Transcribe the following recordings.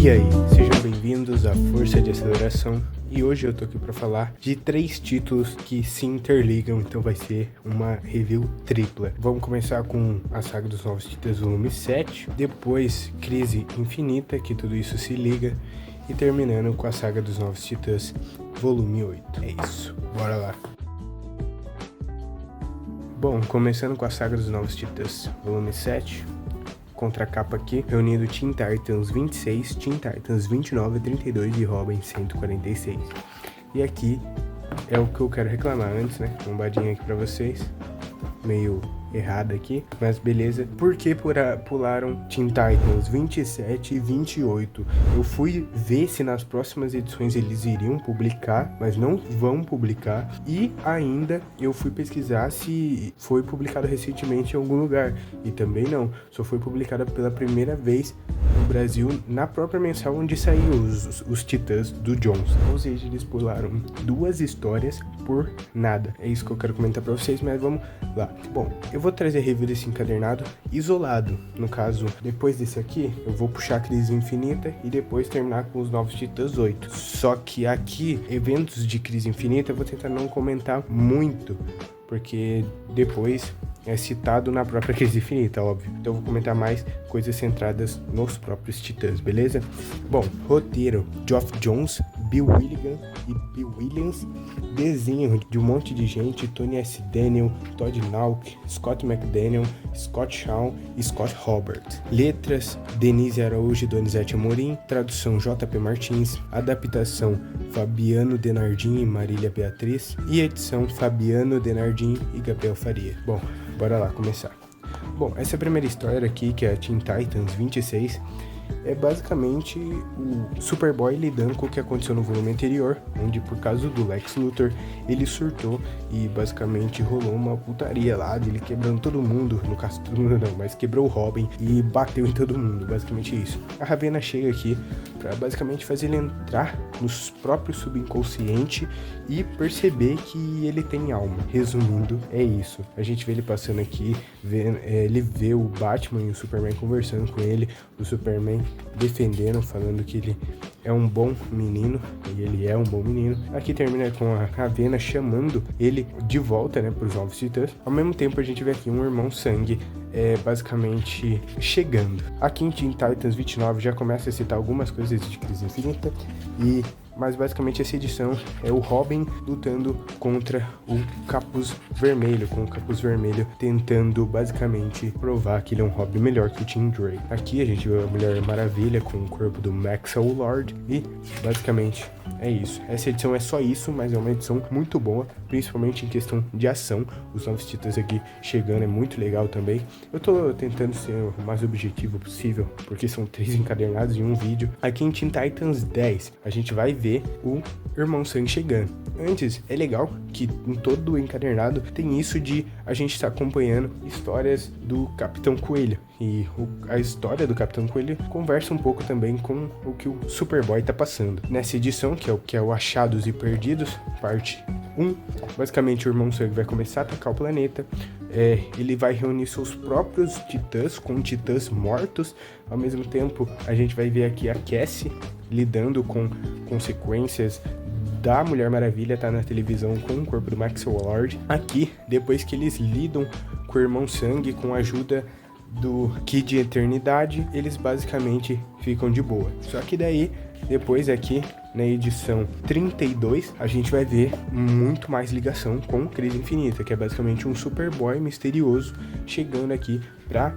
E aí, sejam bem-vindos à Força de Aceleração. E hoje eu tô aqui para falar de 3 títulos que se interligam, então vai ser uma review tripla. Vamos começar com a Saga dos Novos Titãs volume 7, depois Crise Infinita, que tudo isso se liga, e terminando com a Saga dos Novos Titãs volume 8. É isso, bora lá. Bom, começando com a Saga dos Novos Titãs volume 7, contracapa aqui, reunindo Teen Titans 26, Teen Titans 29, 32 e Robin 146. E aqui é o que eu quero reclamar antes, né? Bombadinha aqui pra vocês, meio errada aqui, mas beleza. Por que pularam Teen Titans 27 e 28? Eu fui ver se nas próximas edições eles iriam publicar, mas não vão publicar. E ainda eu fui pesquisar se foi publicado recentemente em algum lugar, e também não, só foi publicada pela primeira vez no Brasil na própria mensal onde saiu os Titãs do Jones. Ou seja, eles pularam 2 histórias por nada. É isso que eu quero comentar pra vocês, mas vamos lá. Bom, eu vou trazer a review desse encadernado isolado. No caso, depois desse aqui, eu vou puxar a Crise Infinita e depois terminar com os Novos Titãs 8. Só que aqui, eventos de Crise Infinita, eu vou tentar não comentar muito, porque depois é citado na própria Crise Infinita, óbvio. Então eu vou comentar mais coisas centradas nos próprios Titãs, beleza? Bom, roteiro, Geoff Johns, Bill Williams, desenho de um monte de gente, Tony S. Daniel, Todd Nauck, Scott McDaniel, Scott Shaw e Scott Robert. Letras, Denise Araújo e Donizete Amorim, tradução J.P. Martins, adaptação Fabiano Denardim e Marília Beatriz e edição Fabiano Denardim e Gabriel Faria. Bom, bora lá começar. Bom, essa primeira história aqui, que é a Teen Titans 26, é basicamente o Superboy lidando com o que aconteceu no volume anterior, onde por causa do Lex Luthor ele surtou e basicamente rolou uma putaria lá dele quebrando todo mundo, no caso todo mundo não, mas quebrou o Robin e bateu em todo mundo, basicamente isso. A Ravena chega aqui pra basicamente fazer ele entrar no próprio subconsciente e perceber que ele tem alma. Resumindo, é isso. A gente vê ele passando aqui, ele vê o Batman e o Superman conversando com ele, o Superman defendendo, falando que ele é um bom menino, e ele é um bom menino. Aqui termina com a Ravena chamando ele de volta, né, pros Novos Titãs. Ao mesmo tempo a gente vê aqui um irmão sangue basicamente chegando. Aqui em Teen Titans 29 já começa a citar algumas coisas de Crise Infinita, mas basicamente essa edição é o Robin lutando contra o Capuz Vermelho, com o Capuz Vermelho tentando basicamente provar que ele é um Robin melhor que o Tim Drake. Aqui a gente vê a Mulher Maravilha com o corpo do Maxwell Lord e basicamente é isso. Essa edição é só isso, mas é uma edição muito boa, principalmente em questão de ação. Os Novos Titãs aqui chegando é muito legal também. Eu tô tentando ser o mais objetivo possível, porque são 3 encadernados em um vídeo. Aqui em Teen Titans 10, a gente vai ver o Irmão Sangue chegando. Antes, é legal que em todo o encadernado tem isso de a gente estar acompanhando histórias do Capitão Coelho. E a história do Capitão Coelho conversa um pouco também com o que o Superboy tá passando. Nessa edição, que é o Achados e Perdidos, parte 1, basicamente o Irmão Sangue vai começar a atacar o planeta. Ele vai reunir seus próprios titãs com titãs mortos. Ao mesmo tempo, a gente vai ver aqui a Cassie lidando com consequências da Mulher Maravilha tá na televisão com o corpo do Maxwell Lord. Aqui, depois que eles lidam com o Irmão Sangue com a ajuda do Kid Eternidade, eles basicamente ficam de boa. Só que daí, depois aqui na edição 32, a gente vai ver muito mais ligação com Crise Infinita, que é basicamente um Superboy misterioso chegando aqui pra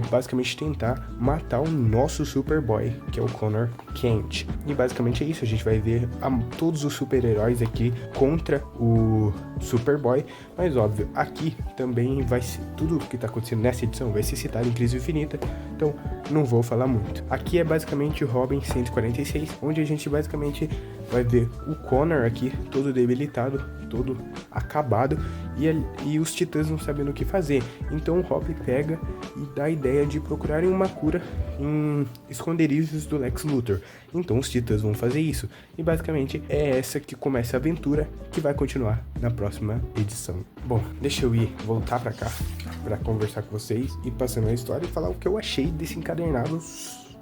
basicamente tentar matar o nosso Superboy, que é o Connor Kent. E basicamente é isso, a gente vai ver todos os super-heróis aqui contra o Superboy, mas óbvio, aqui também vai ser tudo que tá acontecendo nessa edição vai ser citado em Crise Infinita, então não vou falar muito. Aqui é basicamente o Robin 146, onde a gente basicamente vai ver o Connor aqui todo debilitado, todo acabado, e os titãs não sabendo o que fazer. Então o Robin pega e dá a ideia de procurarem uma cura em esconderijos do Lex Luthor. Então os titãs vão fazer isso. E basicamente é essa que começa a aventura, que vai continuar na próxima edição. Bom, deixa eu voltar pra cá pra conversar com vocês e passando a história e falar o que eu achei desse encadernado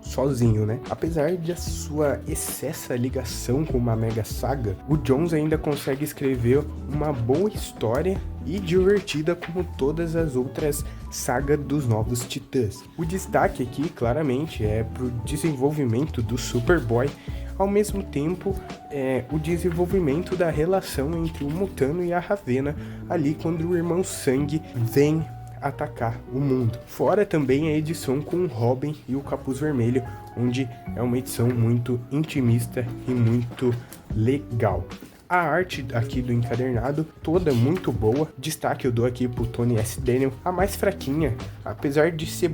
sozinho, né? Apesar de a sua excessa ligação com uma mega saga, o Jones ainda consegue escrever uma boa história e divertida como todas as outras sagas dos Novos Titãs. O destaque aqui, claramente, é pro desenvolvimento do Superboy, ao mesmo tempo o desenvolvimento da relação entre o Mutano e a Ravena, ali quando o Irmão Sangue vem atacar o mundo. Fora também a edição com o Robin e o Capuz Vermelho, onde é uma edição muito intimista e muito legal. A arte aqui do encadernado, toda muito boa. Destaque eu dou aqui pro Tony S. Daniel, a mais fraquinha, apesar de ser,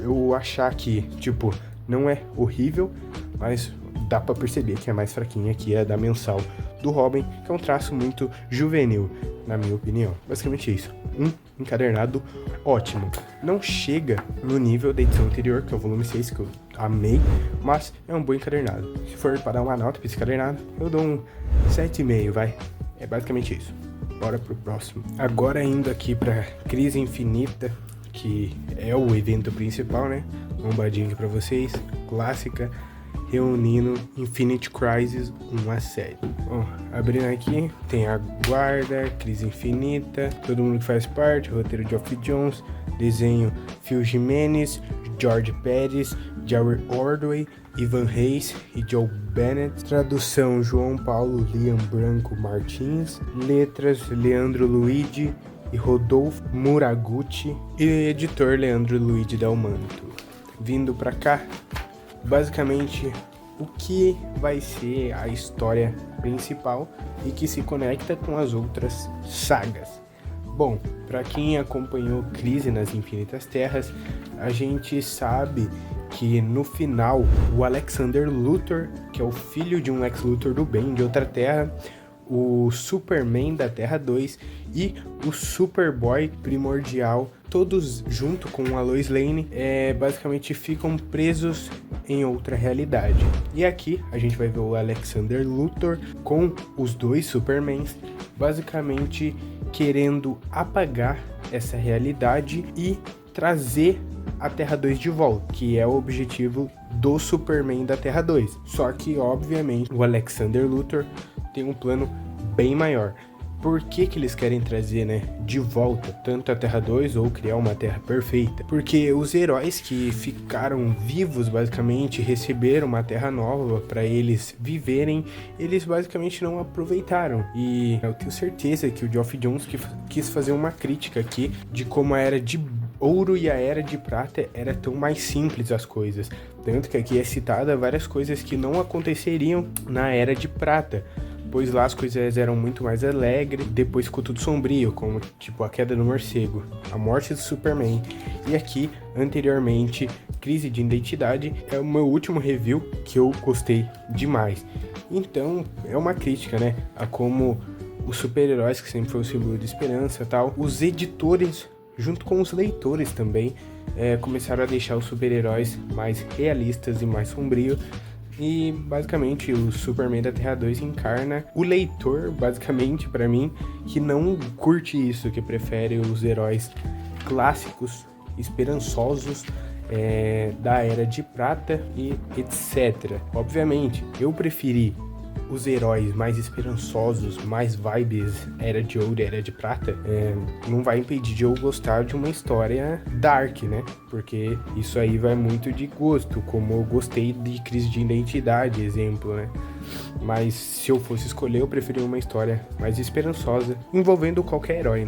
eu achar que, tipo, não é horrível, mas dá pra perceber que a mais fraquinha aqui é a da mensal do Robin, que é um traço muito juvenil, na minha opinião. Basicamente isso. Um encadernado ótimo. Não chega no nível da edição anterior, que é o volume 6, que eu amei, mas é um bom encadernado. Se for para dar uma nota para esse encadernado, eu dou um 7,5, vai. É basicamente isso. Bora pro próximo. Agora indo aqui pra Crise Infinita, que é o evento principal, né? Bombadinho aqui pra vocês. Clássica. Reunindo Infinite Crisis 1 a 7. Bom, abrindo aqui, tem a Guarda, Crise Infinita, todo mundo que faz parte, roteiro de Geoff Johns, desenho Phil Jimenez, George Pérez, Jerry Ordway, Ivan Reis e Joe Bennett, tradução João Paulo Liam Branco Martins, letras Leandro Luigi e Rodolfo Muraguchi e editor Leandro Luigi Dalmanto. Vindo pra cá, basicamente o que vai ser a história principal e que se conecta com as outras sagas. Bom, para quem acompanhou Crise nas Infinitas Terras, a gente sabe que no final o Alexander Luthor, que é o filho de um Lex Luthor do bem de outra terra, o Superman da Terra 2 e o Superboy primordial, todos junto com a Lois Lane, basicamente ficam presos em outra realidade. E aqui a gente vai ver o Alexander Luthor com os dois Supermans, basicamente querendo apagar essa realidade e trazer a Terra 2 de volta, que é o objetivo do Superman da Terra 2. Só que, obviamente, o Alexander Luthor tem um plano bem maior. Por que eles querem trazer, de volta tanto a Terra 2 ou criar uma Terra perfeita? Porque os heróis que ficaram vivos, basicamente, receberam uma Terra nova para eles viverem, eles basicamente não aproveitaram. E eu tenho certeza que o Geoff Johns quis fazer uma crítica aqui de como a Era de Ouro e a Era de Prata era tão mais simples as coisas. Tanto que aqui é citada várias coisas que não aconteceriam na Era de Prata, pois lá as coisas eram muito mais alegres, depois ficou tudo sombrio, como tipo a queda do morcego, a morte do Superman. E aqui, anteriormente, Crise de Identidade é o meu último review que eu gostei demais. Então, é uma crítica, a como os super-heróis, que sempre foi o símbolo de esperança e tal, os editores, junto com os leitores também, começaram a deixar os super-heróis mais realistas e mais sombrios. E basicamente o Superman da Terra 2 encarna o leitor, basicamente, pra mim, que não curte isso, que prefere os heróis clássicos, esperançosos, da Era de Prata e etc. Obviamente, eu preferi os heróis mais esperançosos, mais vibes Era de Ouro e Era de Prata, não vai impedir de eu gostar de uma história dark, porque isso aí vai muito de gosto, como eu gostei de Crise de Identidade, exemplo, Mas se eu fosse escolher, eu preferia uma história mais esperançosa, envolvendo qualquer herói,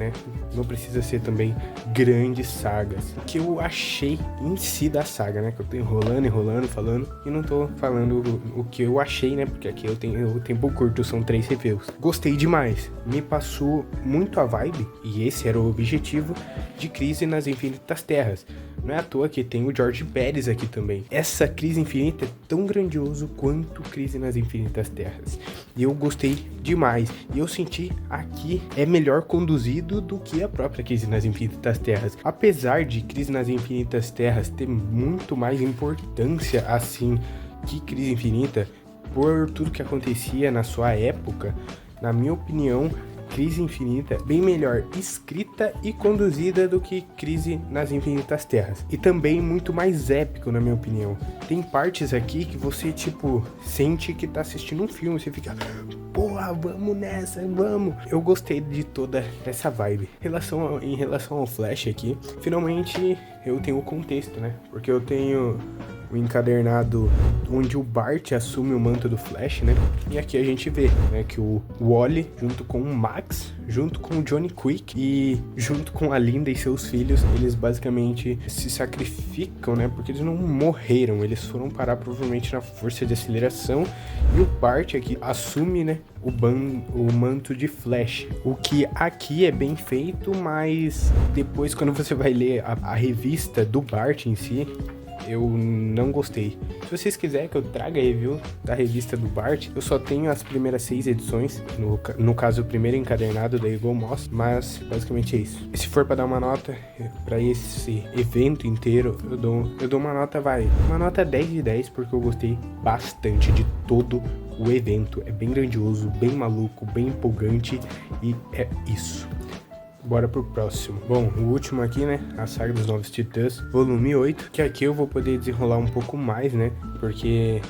Não precisa ser também grandes sagas. O que eu achei em si da saga, que eu tô enrolando, falando, e não tô falando o que eu achei, Porque aqui eu tenho o tempo curto, são 3 reviews. Gostei demais, me passou muito a vibe, e esse era o objetivo, de Crise nas Infinitas Terras. Não é à toa que tem o George Pérez aqui também. Essa Crise Infinita é tão grandioso quanto Crise nas Infinitas Terras. E eu gostei demais. E eu senti aqui é melhor conduzido do que a própria Crise nas Infinitas Terras. Apesar de Crise nas Infinitas Terras ter muito mais importância assim que Crise Infinita, por tudo que acontecia na sua época, na minha opinião, Crise Infinita bem melhor escrita e conduzida do que Crise nas Infinitas Terras. E também muito mais épico, na minha opinião. Tem partes aqui que você, tipo, sente que tá assistindo um filme, você fica... Porra, vamos nessa, vamos. Eu gostei de toda essa vibe. Em relação ao Flash aqui, finalmente eu tenho o contexto, né? Porque eu tenho o encadernado onde o Bart assume o manto do Flash, né? E aqui a gente vê, né, que o Wally, junto com o Max, junto com o Johnny Quick e junto com a Linda e seus filhos, eles basicamente se sacrificam, né? Porque eles não morreram, eles foram parar provavelmente na força de aceleração. E o Bart aqui assume, né, o manto de Flash. O que aqui é bem feito, mas depois quando você vai ler a revista do Bart em si, eu não gostei. Se vocês quiserem que eu traga a review da revista do Bart, eu só tenho as primeiras 6 edições, no caso o primeiro encadernado da Eagle Moss, mas basicamente é isso. Se for pra dar uma nota pra esse evento inteiro, eu dou uma nota 10 de 10, porque eu gostei bastante de todo o evento. É bem grandioso, bem maluco, bem empolgante e é isso. Bora pro próximo. Bom, o último aqui, né, a Saga dos Novos Titãs, volume 8, que aqui eu vou poder desenrolar um pouco mais, né, porque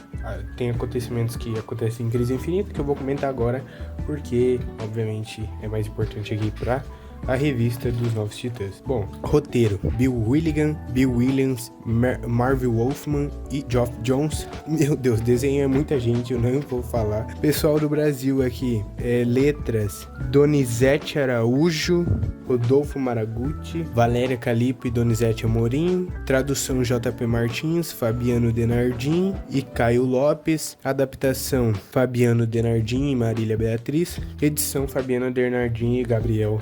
tem acontecimentos que acontecem em Crise Infinita, que eu vou comentar agora, porque, obviamente, é mais importante aqui pra a revista dos Novos Titãs. Bom, roteiro: Bill Willigan, Bill Williams, Marvel Wolfman e Geoff Johns. Meu Deus, desenho é muita gente, eu não vou falar. Pessoal do Brasil aqui, letras: Donizete Araújo, Rodolfo Maraguchi, Valéria Calipo e Donizete Amorim. Tradução: JP Martins, Fabiano Denardim e Caio Lopes. Adaptação: Fabiano Denardim e Marília Beatriz. Edição: Fabiano Denardim e Gabriel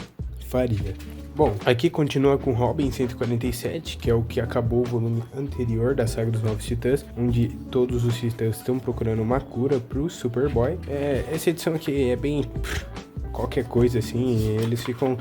Faria. Bom, aqui continua com Robin 147, que é o que acabou o volume anterior da Saga dos Novos Titãs, onde todos os titãs estão procurando uma cura pro Superboy. Essa edição aqui é bem qualquer coisa assim, eles ficam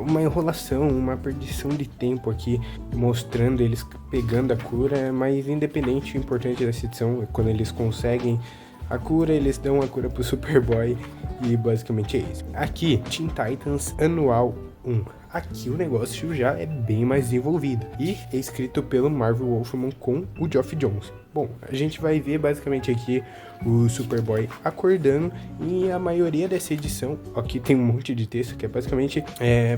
uma enrolação, uma perdição de tempo aqui, mostrando eles pegando a cura, mas independente, o importante dessa edição é quando eles conseguem a cura, eles dão a cura pro Superboy e basicamente é isso. Aqui, Teen Titans Anual 1. Aqui o negócio já é bem mais desenvolvido e é escrito pelo Marvel Wolfman com o Geoff Johns. Bom, a gente vai ver basicamente aqui o Superboy acordando e a maioria dessa edição, aqui tem um monte de texto que é basicamente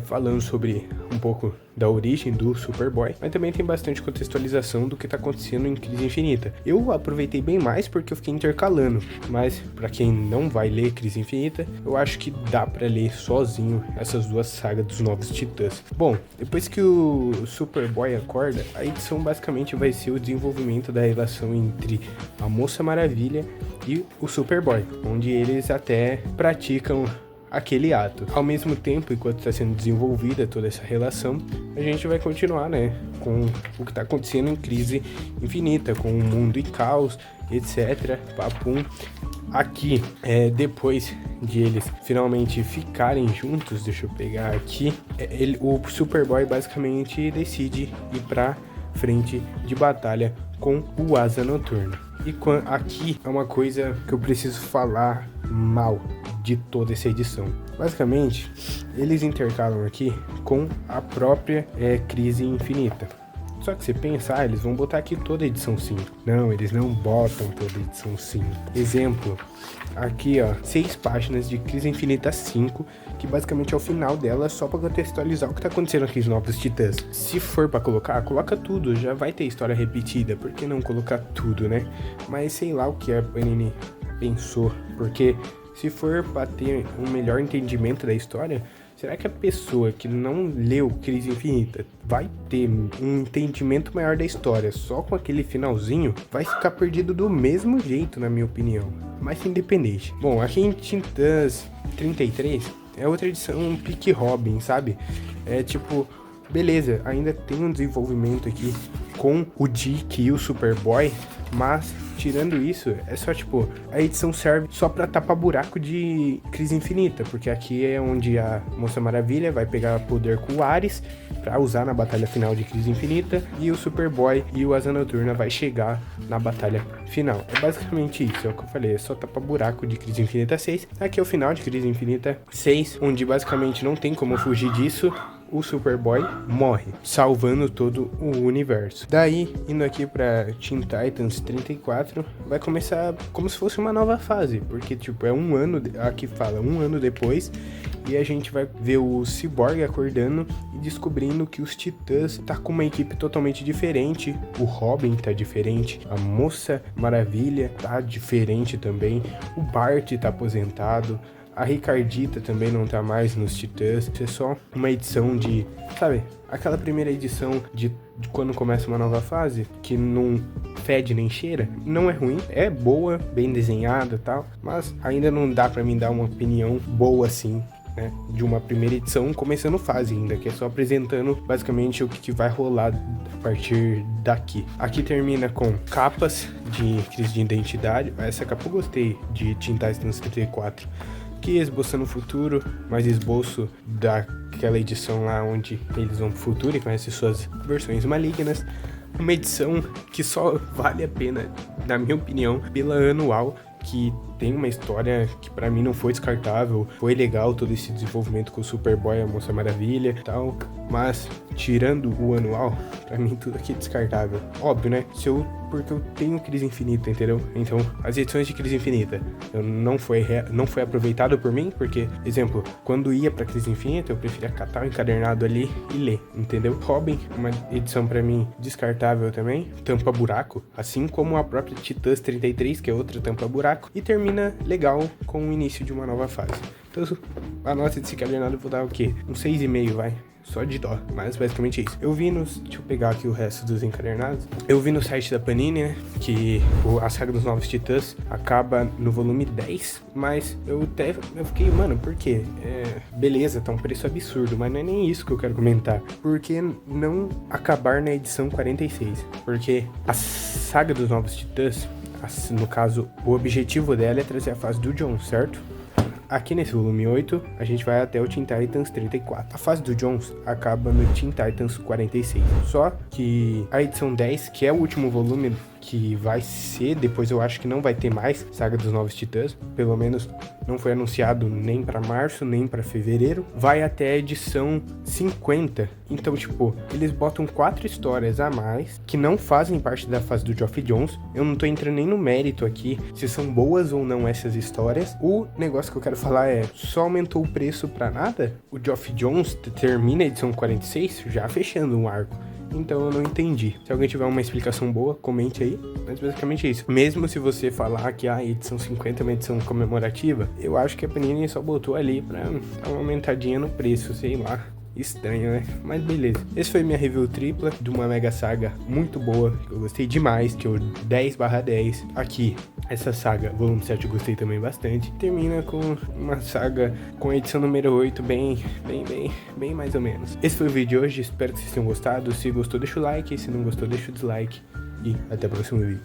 falando sobre um pouco da origem do Superboy, mas também tem bastante contextualização do que tá acontecendo em Crise Infinita. Eu aproveitei bem mais porque eu fiquei intercalando, mas pra quem não vai ler Crise Infinita, eu acho que dá pra ler sozinho essas duas sagas dos Novos Titãs. Bom, depois que o Superboy acorda, a edição basicamente vai ser o desenvolvimento da relação entre a Moça Maravilha e o Superboy, onde eles até praticam aquele ato. Ao mesmo tempo, enquanto está sendo desenvolvida toda essa relação, a gente vai continuar, né, com o que está acontecendo em Crise Infinita, com o mundo em caos, etc. Papum. Aqui, depois de eles finalmente ficarem juntos, deixa eu pegar aqui, o Superboy basicamente decide ir pra frente de batalha com o Asa Noturna. E aqui é uma coisa que eu preciso falar mal de toda essa edição. Basicamente, eles intercalam aqui com a própria Crise Infinita. Só que você pensa, eles vão botar aqui toda a edição 5. Não, eles não botam toda a edição 5. Exemplo, aqui ó, 6 páginas de Crise Infinita 5, que basicamente é o final dela, só pra contextualizar o que tá acontecendo aqui nos Novos Titãs. Se for pra colocar, coloca tudo, já vai ter história repetida, por que não colocar tudo, né? Mas sei lá o que a Panini pensou, porque se for pra ter um melhor entendimento da história, será que a pessoa que não leu Crise Infinita vai ter um entendimento maior da história só com aquele finalzinho? Vai ficar perdido do mesmo jeito, na minha opinião. Mas independente. Bom, aqui em Titãs 33 é outra edição pique Robin, sabe? É tipo, beleza, ainda tem um desenvolvimento aqui com o Dick e o Superboy, mas tirando isso, é só tipo, a edição serve só pra tapar buraco de Crise Infinita, porque aqui é onde a Moça Maravilha vai pegar poder com o Ares pra usar na batalha final de Crise Infinita, e o Superboy e o Asa Noturna vai chegar na batalha final. É basicamente isso, é o que eu falei, é só tapar buraco de Crise Infinita 6. Aqui é o final de Crise Infinita 6, onde basicamente não tem como fugir disso. O Superboy morre, salvando todo o universo. Daí, indo aqui pra Teen Titans 34, vai começar como se fosse uma nova fase, porque tipo, é um ano, aqui fala, um ano depois, e a gente vai ver o Cyborg acordando e descobrindo que os Titãs tá com uma equipe totalmente diferente, o Robin tá diferente, a Moça Maravilha tá diferente também, o Bart tá aposentado, a Ricardita também não tá mais nos Titãs. Isso é só uma edição de, sabe, aquela primeira edição de quando começa uma nova fase, que não fede nem cheira. Não é ruim, é boa, bem desenhada e tal, mas ainda não dá pra mim dar uma opinião boa assim, né, de uma primeira edição começando fase ainda, que é só apresentando basicamente o que vai rolar a partir daqui. Aqui termina com capas de crise de identidade. Essa capa eu gostei, de Teen Titans 34. Que esboçando o futuro, mais esboço daquela edição lá onde eles vão pro futuro e conhecem suas versões malignas. Uma edição que só vale a pena, na minha opinião, pela anual, que tem uma história que pra mim não foi descartável. Foi legal todo esse desenvolvimento com o Superboy, a Moça Maravilha e tal, mas tirando o anual, pra mim tudo aqui é descartável. Óbvio, né? Porque eu tenho Crise Infinita, entendeu? Então, as edições de Crise Infinita não foi aproveitado por mim, porque, exemplo, quando ia pra Crise Infinita, eu preferia catar o encadernado ali e ler, entendeu? Robin, uma edição pra mim descartável também, tampa buraco, assim como a própria Titãs 33, que é outra tampa buraco, e termina legal com o início de uma nova fase. Então, a nota desse encadernado eu vou dar o quê? Um 6,5, vai. Só de dó, mas basicamente isso. Eu vi deixa eu pegar aqui o resto dos encadernados. Eu vi no site da Panini, né, que a saga dos Novos Titãs acaba no volume 10, mas eu fiquei, mano, por quê? Beleza, tá um preço absurdo, mas não é nem isso que eu quero comentar. Por que não acabar na edição 46? Porque a saga dos Novos Titãs, no caso, o objetivo dela é trazer a fase do John, certo? Aqui nesse volume 8, a gente vai até o Teen Titans 34. A fase do Jones acaba no Teen Titans 46. Só que a edição 10, que é o último volume que vai ser, depois eu acho que não vai ter mais Saga dos Novos Titãs, pelo menos não foi anunciado nem pra março, nem pra fevereiro, vai até a edição 50. Então, tipo, eles botam 4 histórias a mais, que não fazem parte da fase do Geoff Johns. Eu não tô entrando nem no mérito aqui, se são boas ou não essas histórias. O negócio que eu quero falar é, só aumentou o preço pra nada? O Geoff Johns termina a edição 46, já fechando um arco. Então eu não entendi. Se alguém tiver uma explicação boa, comente aí. Mas basicamente é isso. Mesmo se você falar que a edição 50 é uma edição comemorativa, eu acho que a Panini só botou ali pra dar uma aumentadinha no preço, sei lá. Estranho, né? Mas beleza. Esse foi minha review tripla de uma mega saga muito boa, que eu gostei demais, que eu 10/10. Aqui, essa saga, volume 7, eu gostei também bastante. Termina com uma saga com a edição número 8, bem mais ou menos. Esse foi o vídeo de hoje, espero que vocês tenham gostado. Se gostou, deixa o like, se não gostou, deixa o dislike. E até o próximo vídeo.